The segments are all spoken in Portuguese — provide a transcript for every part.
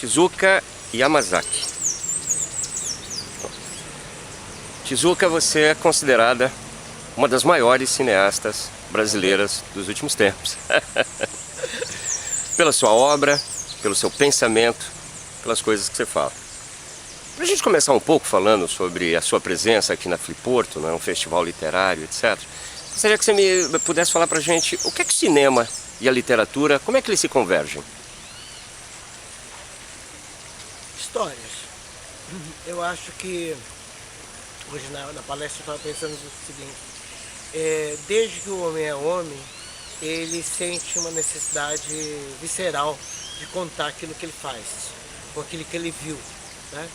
Tezuka Yamazaki. Tezuka, você é considerada uma das maiores cineastas brasileiras dos últimos tempos. Pela sua obra, pelo seu pensamento, pelas coisas que você fala. Para a gente começar um pouco falando sobre a sua presença aqui na Fliporto, né, um festival literário, etc. Gostaria que você me pudesse falar para a gente o que é que o cinema e a literatura, como é que eles se convergem? Histórias. Eu acho que, hoje na palestra eu estava pensando no seguinte, desde que o homem é homem, ele sente uma necessidade visceral de contar aquilo que ele faz, com aquilo que ele viu, né?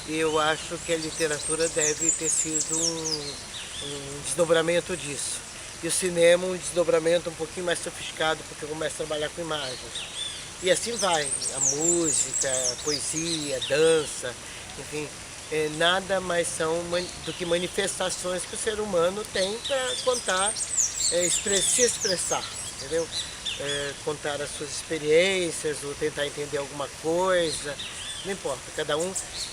E eu acho que a literatura deve ter sido um desdobramento disso. E o cinema um desdobramento um pouquinho mais sofisticado, porque começa a trabalhar com imagens. E assim vai, a música, a poesia, a dança, enfim, nada mais são do que manifestações que o ser humano tem para contar, se expressar, entendeu? Contar as suas experiências, ou tentar entender alguma coisa, não importa,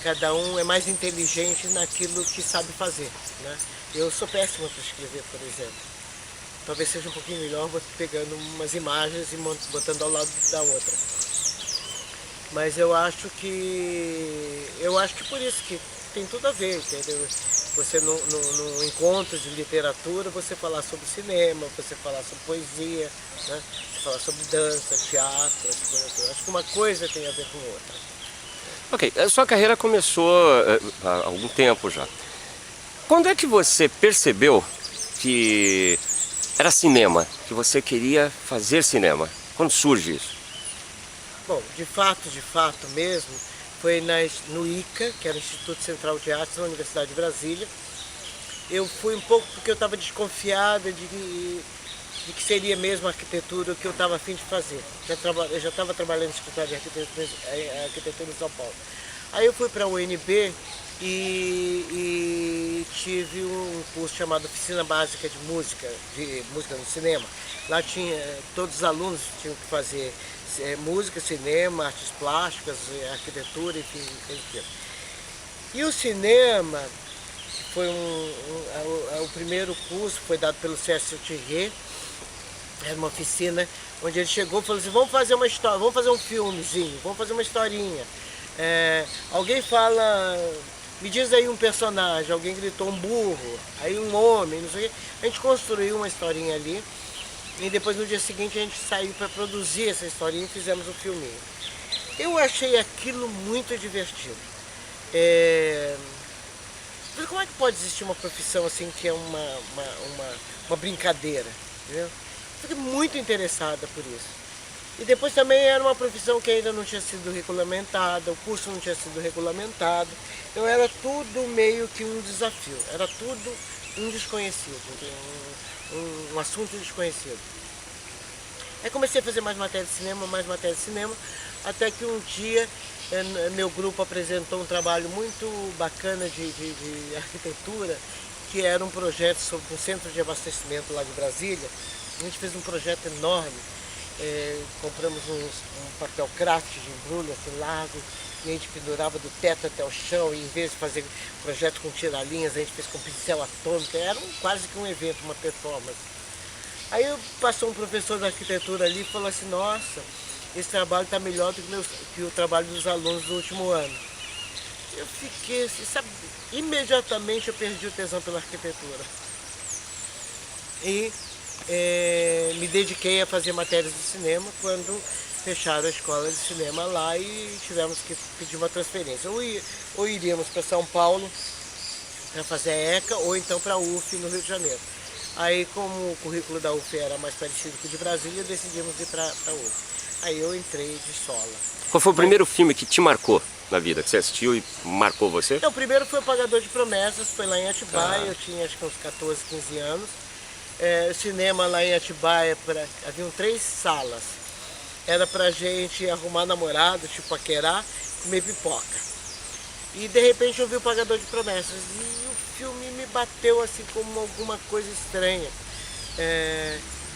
cada um é mais inteligente naquilo que sabe fazer, né? Eu sou péssima para escrever, por exemplo. Talvez seja um pouquinho melhor pegando umas imagens e botando ao lado da outra. Mas eu acho que por isso que tem tudo a ver, entendeu? Você no encontro de literatura, você falar sobre cinema, você falar sobre poesia, né? Você falar sobre dança, teatro, essas coisas todas. Acho que uma coisa tem a ver com outra. Ok, a sua carreira começou há algum tempo já. Quando é que você percebeu que era cinema, que você queria fazer cinema? Quando surge isso? Bom, de fato mesmo, foi no ICA, que era o Instituto Central de Artes da Universidade de Brasília. Eu fui um pouco porque eu estava desconfiada de que seria mesmo a arquitetura que eu estava a fim de fazer. Eu já estava trabalhando no escritório de arquitetura em São Paulo. Aí eu fui para a UNB e tive um curso chamado Oficina Básica de Música no Cinema. Lá todos os alunos tinham que fazer música, cinema, artes plásticas, arquitetura, enfim, coisa. E o cinema foi o primeiro curso, foi dado pelo Cécio Thierry. Era uma oficina onde ele chegou e falou assim, vamos fazer uma história, vamos fazer um filmezinho, vamos fazer uma historinha. Alguém fala, me diz aí um personagem, alguém gritou um burro, aí um homem, não sei o quê. A gente construiu uma historinha ali e depois no dia seguinte a gente saiu para produzir essa historinha e fizemos um filminho. Eu achei aquilo muito divertido. Como é que pode existir uma profissão assim que é uma brincadeira, entendeu? Fiquei muito interessada por isso. E depois também era uma profissão que ainda não tinha sido regulamentada, o curso não tinha sido regulamentado. Então era tudo meio que um desafio, era tudo um desconhecido, um assunto desconhecido. Aí comecei a fazer mais matéria de cinema, até que um dia meu grupo apresentou um trabalho muito bacana de arquitetura, que era um projeto sobre um centro de abastecimento lá de Brasília. A gente fez um projeto enorme, compramos um papel craft de embrulho assim largo, e a gente pendurava do teto até o chão, e em vez de fazer projeto com tiralinhas, a gente fez com pincel atômico, era quase que um evento, uma performance. Aí passou um professor da arquitetura ali e falou assim, nossa, esse trabalho está melhor do que o trabalho dos alunos do último ano. Eu fiquei assim, sabe, imediatamente eu perdi o tesão pela arquitetura. E me dediquei a fazer matérias de cinema quando fecharam a escola de cinema lá e tivemos que pedir uma transferência. Ou iríamos para São Paulo para fazer a ECA, ou então para a UF no Rio de Janeiro. Aí, como o currículo da UF era mais parecido com o de Brasília, decidimos ir para a UF. Aí eu entrei de sola. Qual foi o primeiro filme que te marcou na vida, que você assistiu e marcou você? Então, o primeiro foi O Pagador de Promessas, foi lá em Atibaia, eu tinha acho que uns 14, 15 anos. O cinema lá em Atibaia, haviam 3 salas. Era pra gente arrumar namorado, tipo paquerar, comer pipoca. E de repente eu vi O Pagador de Promessas e o filme me bateu assim como alguma coisa estranha.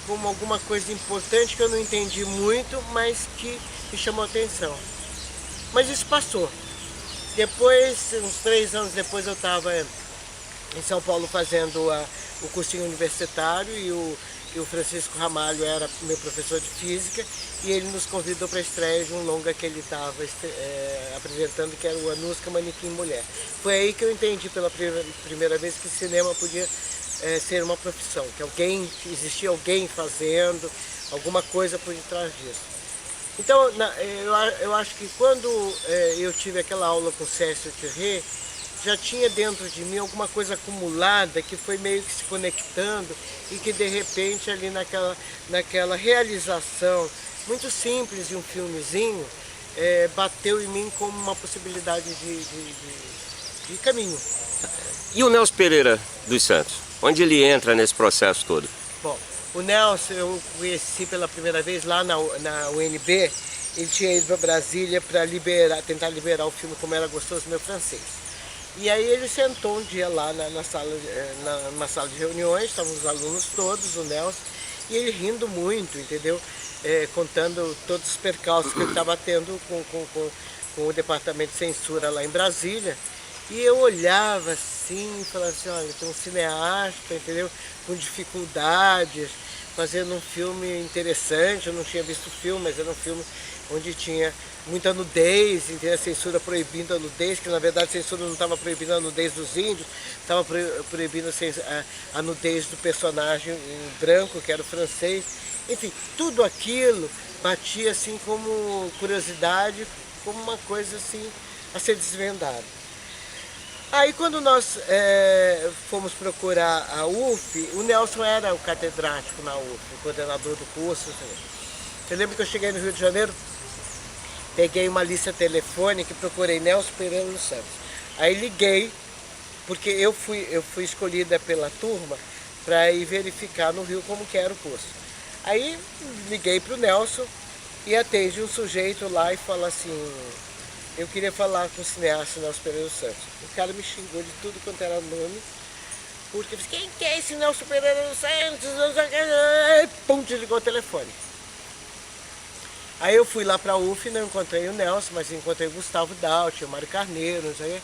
Como alguma coisa importante que eu não entendi muito, mas que me chamou a atenção. Mas isso passou. Depois, uns 3 anos depois, eu estava em São Paulo fazendo o cursinho universitário e o Francisco Ramalho era meu professor de física e ele nos convidou para a estreia de um longa que ele estava apresentando, que era o Anuska Manequim Mulher. Foi aí que eu entendi pela primeira vez que cinema podia ser uma profissão, que existia alguém fazendo, alguma coisa por detrás disso. Então, eu acho que quando eu tive aquela aula com Cécio Thierry, já tinha dentro de mim alguma coisa acumulada que foi meio que se conectando e que de repente ali naquela realização muito simples de um filmezinho, bateu em mim como uma possibilidade de caminho. E o Nelson Pereira dos Santos? Onde ele entra nesse processo todo? Bom, o Nelson eu conheci pela primeira vez lá na UNB. Ele tinha ido para Brasília para tentar liberar o filme Como Era Gostoso Meu Francês. E aí ele sentou um dia lá numa sala de reuniões, estavam os alunos todos, o Nelson, e ele rindo muito, entendeu? Contando todos os percalços que ele estava tendo com o departamento de censura lá em Brasília. E eu olhava assim e falava assim, olha, tem um cineasta, entendeu? Com dificuldades, fazendo um filme interessante. Eu não tinha visto o filme, mas era um filme onde tinha muita nudez, entendeu? A censura proibindo a nudez, que na verdade a censura não estava proibindo a nudez dos índios, estava proibindo a nudez do personagem branco, que era o francês. Enfim, tudo aquilo batia assim como curiosidade, como uma coisa assim a ser desvendada. Aí quando nós fomos procurar a UF, o Nelson era o catedrático na UF, o coordenador do curso. Eu lembro que eu cheguei no Rio de Janeiro, peguei uma lista telefônica e procurei Nelson Pereira dos Santos. Aí liguei, porque eu fui escolhida pela turma para ir verificar no Rio como que era o curso. Aí liguei para o Nelson e atende um sujeito lá e fala assim, eu queria falar com o cineasta Nelson Pereira dos Santos. O cara me xingou de tudo quanto era nome, porque eu disse, quem que é esse Nelson Pereira dos Santos? E pum, desligou o telefone. Aí eu fui lá para a UF, não encontrei o Nelson, mas encontrei o Gustavo Daut, o Mário Carneiro, não sei o quê.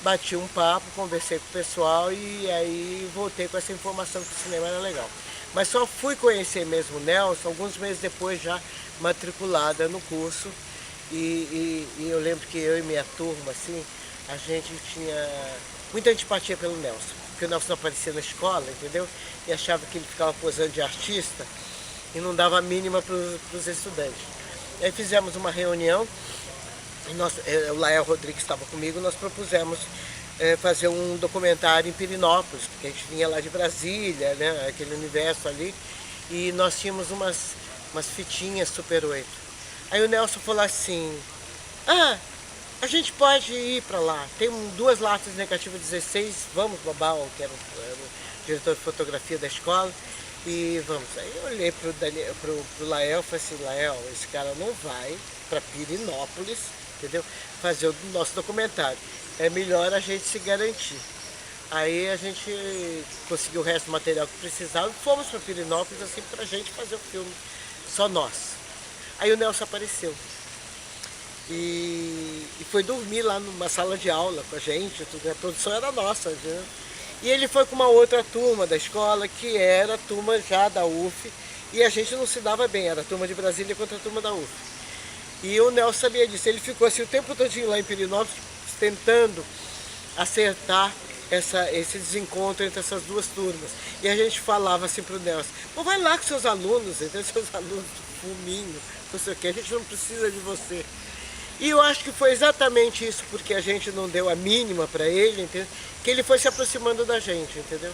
Bati um papo, conversei com o pessoal e aí voltei com essa informação que o cinema era legal. Mas só fui conhecer mesmo o Nelson alguns meses depois, já matriculada no curso. E eu lembro que eu e minha turma, assim, a gente tinha muita antipatia pelo Nelson. Porque o Nelson aparecia na escola, entendeu? E achava que ele ficava posando de artista e não dava a mínima para os estudantes. Aí fizemos uma reunião, e o Lael Rodrigues estava comigo, nós propusemos fazer um documentário em Pirinópolis, porque a gente vinha lá de Brasília, né, aquele universo ali, e nós tínhamos umas fitinhas Super 8. Aí o Nelson falou assim, a gente pode ir para lá, tem 2 latas negativas 16, vamos, Babal, que era o diretor de fotografia da escola, e vamos. Aí eu olhei pro Lael e falei assim, Lael, esse cara não vai para Pirinópolis, entendeu? Fazer o nosso documentário. É melhor a gente se garantir. Aí a gente conseguiu o resto do material que precisava e fomos para Pirinópolis assim pra gente fazer o filme, só nós. Aí o Nelson apareceu e foi dormir lá numa sala de aula com a gente, tudo, a produção era nossa, né? E ele foi com uma outra turma da escola, que era a turma já da UF, e a gente não se dava bem, era a turma de Brasília contra a turma da UF. E o Nelson sabia disso, ele ficou assim o tempo todinho lá em Pirinópolis, tentando acertar esse desencontro entre essas duas turmas. E a gente falava assim pro Nelson, pô, vai lá com seus alunos, entre seus alunos do fuminho, não sei o que, a gente não precisa de você. E eu acho que foi exatamente isso, porque a gente não deu a mínima para ele, entendeu? Que ele foi se aproximando da gente, entendeu?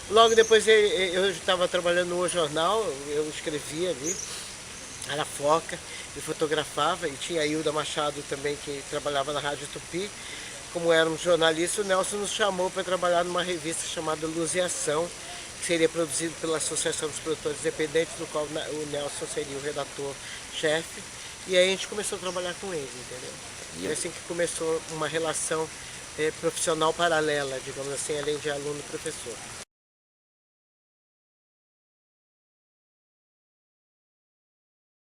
Logo depois eu estava trabalhando no O Jornal, eu escrevia ali, era Foca, e fotografava, e tinha a Hilda Machado também, que trabalhava na Rádio Tupi. Como éramos jornalistas, o Nelson nos chamou para trabalhar numa revista chamada Luz e Ação, que seria produzido pela Associação dos Produtores Independentes, do qual o Nelson seria o redator-chefe. E aí a gente começou a trabalhar com ele, entendeu? E é assim que começou uma relação profissional paralela, digamos assim, além de aluno-professor.